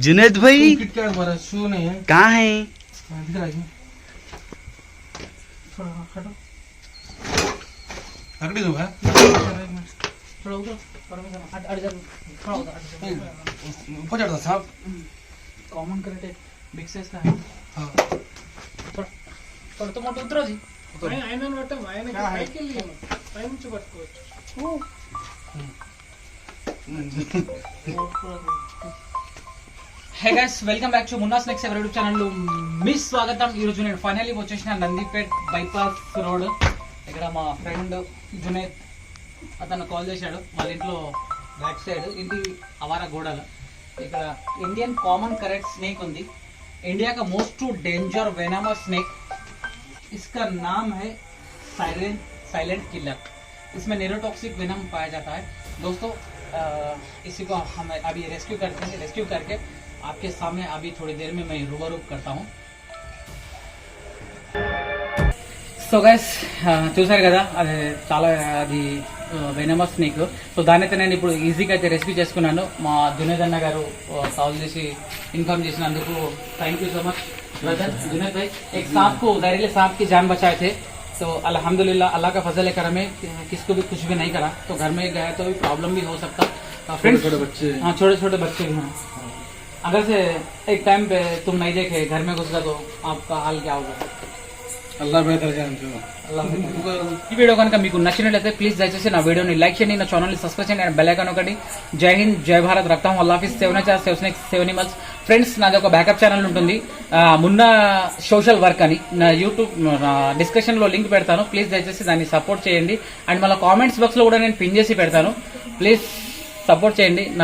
जुनैद भाई शू नहीं है, कहाँ है? लकड़ी दो है ऊपर चढ़ता साहब। कॉमन करेक्ट बिग साइज का है। हाँ तो मोटो उतरो जी ఆయన పట్టం ఆయనకి పైకి వెళ్ళి పై నుంచి పట్టుకోవచ్చు. Hey guys welcome back to Munna snacks ఎవరి యూట్యూబ్ ఛానల్. మీ స్వాగతం. ఈ రోజు నేను ఫైనల్లీ వచ్చేసిన నందిపేట్ బైపాస్ రోడ్. ఇక్కడ మా ఫ్రెండ్ జునేద్ అతను కాల్ చేశాడు. వాళ్ళ ఇంట్లో బ్యాక్ సైడ్ ఇంటి అవారా గోడలు ఇక్కడ ఇండియన్ కామన్ కరెక్ట్ స్నేక్ ఉంది. इंडिया का मोस्ट डेंजर वेनमस स्नेक. इसका नाम है साइलेंट किलर. इसमें न्यूरोटॉक्सिक वेनम पाया जाता है. दोस्तों इसी को हम अभी रेस्क्यू करते हैं. रेस्क्यू करके आपके सामने अभी थोड़ी देर में मैं रूबरू करता हूँ. సో గైస్ చూసారు కదా, అది చాలా అది వెనమస్ స్నేక్. సో దాని అయితే నేను ఇప్పుడు ఈజీగా అయితే రెస్క్యూ చేసుకున్నాను. మా జునేద్ అన్న గారు కాల్ చేసి इन्फॉर्म చేసినందుకు thank you so much brother Junaid भाई. एक सांप को जहरीले सांप की जान बचाए थे. तो अल्हम्दुलिल्लाह अल्लाह का फजल है करम है, किसको भी कुछ भी नहीं करा. तो घर में गए तो भी प्रॉब्लम भी हो सकता. छोटे बच्चे, हाँ छोटे छोटे बच्चे भी हैं. अगर से एक टाइम पे तुम नहीं देखे घर में घुस गए तो आपका हाल क्या होगा? अल्लाह बेहतर जानते हो. ఈ వీడియో కనుక మీకు నచ్చినట్లయితే ప్లీజ్ దయచేసి నా వీడియోని లైక్ చేయండి, నా ఛానల్ని సబ్స్క్రైబ్ చేయండి అండ్ బెల్ ఐకాన్ ఒకటి. జై హింద్, జై భారత్. రక్తా హూ అల్లాహ్ హాఫిజ్. Save nature, save snakes, save animals. Friends నాది ఒక బ్యాకప్ ఛానల్ ఉంటుంది మున్నా సోషల్ వర్క్ అని. నా యూట్యూబ్ డిస్క్రిప్షన్ లో లింక్ పెడతాను. ప్లీజ్ దయచేసి దాన్ని సపోర్ట్ చేయండి. అండ్ మళ్ళీ కామెంట్స్ బాక్స్ లో కూడా నేను పిన్ చేసి పెడతాను. ప్లీజ్ సపోర్ట్ చేయండి. నా